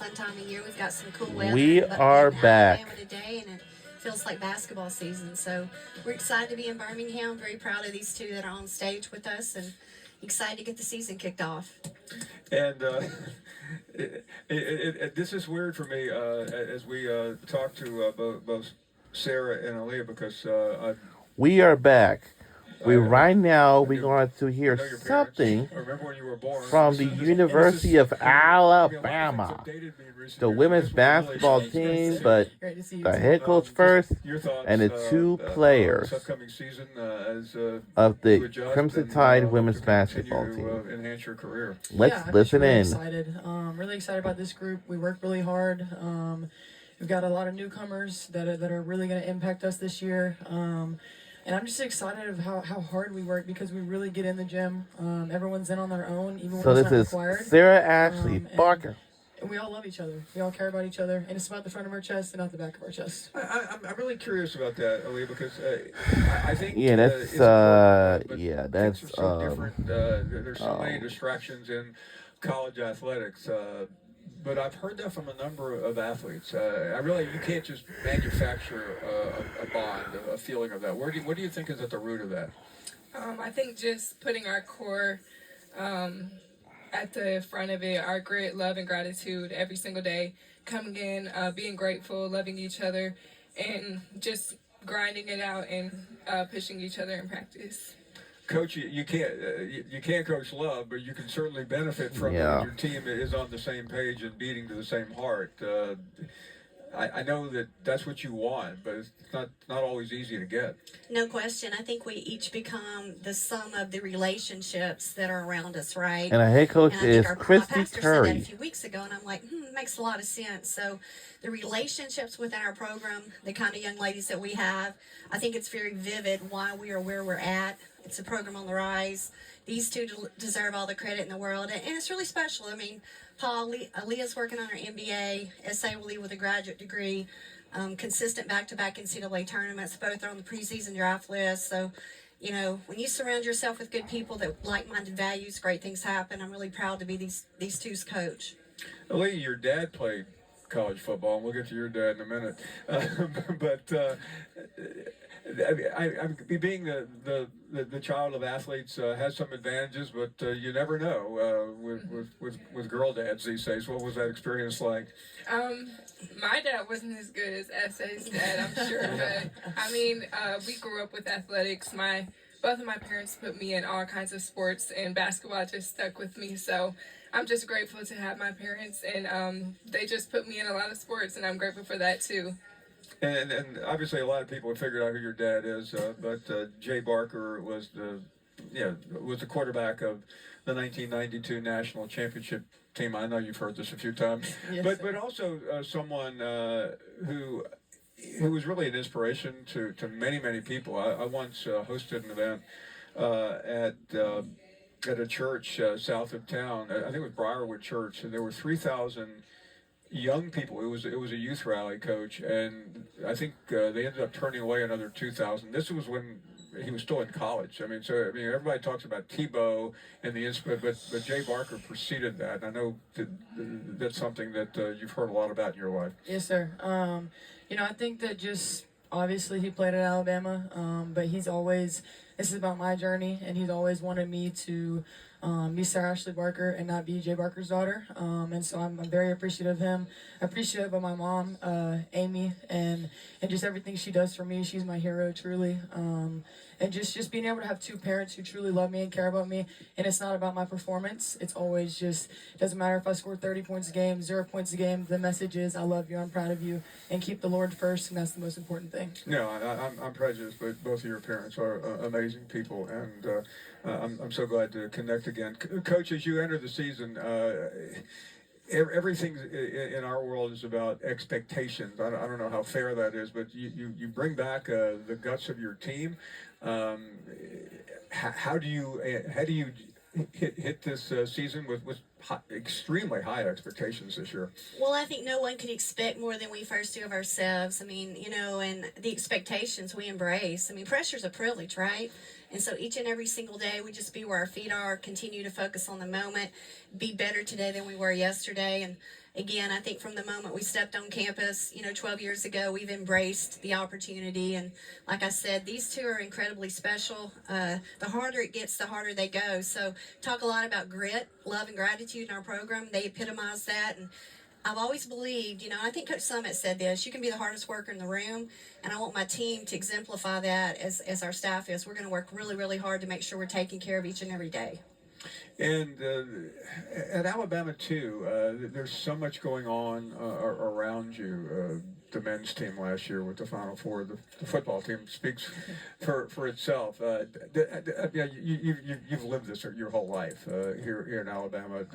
Fun time of year. We've got some cool weather We in are Alabama back. today, and it feels like basketball season. So we're excited to be in Birmingham. Very proud of these two that are on stage with us, and excited to get the season kicked off. And this is weird for me as we talk to both Sarah and Aaliyah because We are back. We right now I we're knew, going to I hear know your parents. something I remember when you were born. from the University of Alabama. The women's basketball team, but Great to see you the too. head coach first, Your thoughts and the two this players upcoming season as of you the adjust Crimson and, Tide hope women's to basketball continue team. to enhance your career. Let's I'm just listen really in. Excited. Really excited about this group. We work really hard. We've got a lot of newcomers that are really going to impact us this year. And I'm just excited of how hard we work because we really get in the gym. Everyone's in on their own, even when So it's this not is required. Sarah Ashley and Barker. we all love each other. We all care about each other, and it's about the front of our chest and not the back of our chest. I'm really curious about that, Ali, because I think Yeah, that's it's important, but yeah, things that's are so different. There's so many distractions in college athletics. But I've heard that from a number of athletes. You can't just manufacture a bond, a feeling of that. What do you think is at the root of that? I think just putting our core at the front of it, our grit, love, and gratitude every single day, coming in, being grateful, loving each other, and just grinding it out and pushing each other in practice. Coach, you can't coach love, but you can certainly benefit from it when your team is on the same page and beating to the same heart. I know that's what you want, but it's not always easy to get. No question. I think we each become the sum of the relationships that are around us, right? And our head coach And I think is our Christy pastor said that a Curry. few weeks ago, and I'm like, makes a lot of sense. So the relationships within our program, the kind of young ladies that we have, I think it's very vivid why we are where we're at. It's a program on the rise. These two deserve all the credit in the world, and it's really special. I mean, Aaliyah's working on her MBA, SA will leave with a graduate degree, consistent back-to-back NCAA tournaments. Both are on the preseason draft list. So, you know, when you surround yourself with good people that like-minded values, great things happen. I'm really proud to be these two's coach. Aaliyah, your dad played college football, and we'll get to your dad in a minute. Being the child of athletes has some advantages, but you never know with girl dads these days. What was that experience like? My dad wasn't as good as SA's dad, I'm sure, but I mean, we grew up with athletics. Both of my parents put me in all kinds of sports, and basketball just stuck with me. So I'm just grateful to have my parents, and they just put me in a lot of sports, and I'm grateful for that too. And obviously a lot of people have figured out who your dad is, but Jay Barker was the quarterback of the 1992 national championship team. I know you've heard this a few times, Yes, but also someone who was really an inspiration to many people. I once hosted an event at a church south of town. I think it was Briarwood Church, and there were 3,000 young people. It was a youth rally, Coach, and I think they ended up turning away another 2,000. This was when he was still in college. I mean, everybody talks about Tebow and the inspiration, but Jay Barker preceded that. And I know that's something that you've heard a lot about in your life. Yes, sir. I think that just obviously he played at Alabama, but this is about my journey, and he's always wanted me to be Sarah Ashley Barker and not be Jay Barker's daughter. And so I'm very appreciative of him, appreciative of my mom, Amy, and just everything she does for me. She's my hero, truly. And just being able to have two parents who truly love me and care about me. And it's not about my performance. It's always just, doesn't matter if I score 30 points a game, 0 points a game. The message is, I love you, I'm proud of you, and keep the Lord first, and that's the most important thing. No, I'm prejudiced, but both of your parents are amazing people, and I'm so glad to connect again. Coach, as you enter the season, everything in our world is about expectations. I don't know how fair that is, but you bring back the guts of your team. How do you hit this season with extremely high expectations this year? Well, I think no one can expect more than we first do of ourselves. I mean, and the expectations we embrace. I mean, pressure's a privilege, right? And so each and every single day, we just be where our feet are, continue to focus on the moment, be better today than we were yesterday. And again, I think from the moment we stepped on campus, 12 years ago, we've embraced the opportunity. And like I said, these two are incredibly special. The harder it gets, the harder they go. So talk a lot about grit, love, and gratitude in our program. They epitomize that. And I've always believed, I think Coach Summit said this, you can be the hardest worker in the room, and I want my team to exemplify that as our staff is. We're going to work really, really hard to make sure we're taking care of each and every day. And at Alabama, too, there's so much going on around you. The men's team last year with the Final Four, the football team speaks for itself. You've lived this your whole life here in Alabama.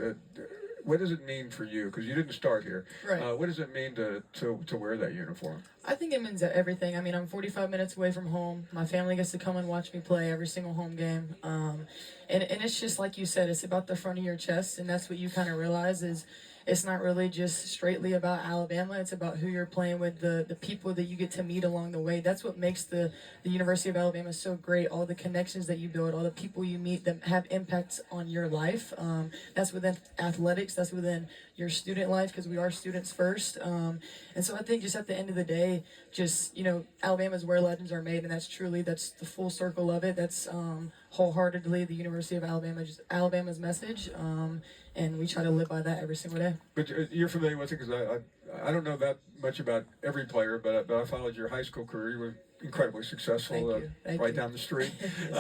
What does it mean for you? Because you didn't start here. Right. What does it mean to wear that uniform? I think it means everything. I mean, I'm 45 minutes away from home. My family gets to come and watch me play every single home game. And it's just like you said, it's about the front of your chest, and that's what you kind of realize is it's not really just straightly about Alabama. It's about who you're playing with, the people that you get to meet along the way. That's what makes the University of Alabama so great. All the connections that you build, all the people you meet that have impacts on your life. That's within athletics. That's within your student life, because we are students first. And so I think just at the end of the day, just, Alabama's where legends are made, and that's the full circle of it. That's wholeheartedly the University of Alabama's message. And we try to live by that every single day. But you're familiar with it because I don't know that much about every player, but I followed your high school career. You were incredibly successful Thank right you. down the street. Yes,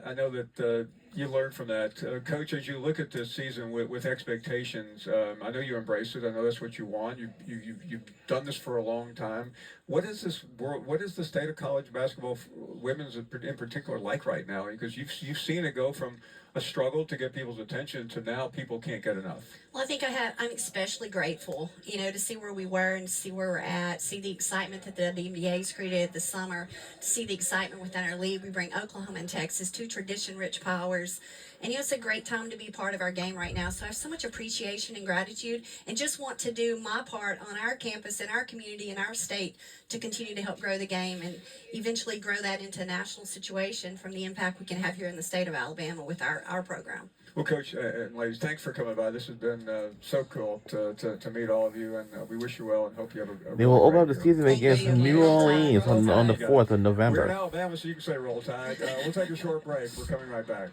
I know that you learned from that. Coach, as you look at this season with expectations, I know you embrace it. I know that's what you want. You've done this for a long time. What is this world? What is the state of college basketball, women's in particular, like right now? Because you've seen it go from a struggle to get people's attention to now people can't get enough. Well, I think I'm especially grateful, to see where we were and to see where we're at, see the excitement that the WNBA's created this summer, to see the excitement within our league. We bring Oklahoma and Texas, two tradition-rich powers. And, it's a great time to be part of our game right now. So I have so much appreciation and gratitude and just want to do my part on our campus, in our community, in our state to continue to help grow the game and eventually grow that into a national situation from the impact we can have here in the state of Alabama with our program. Well, Coach and ladies, thanks for coming by. This has been so cool to meet all of you, and we wish you well and hope you have a They will really open up great the year. season Thank against you. New Orleans on the 4th of We're in November. Alabama, so you can say Roll Tide. We'll take a short break. We're coming right back.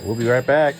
We'll be right back.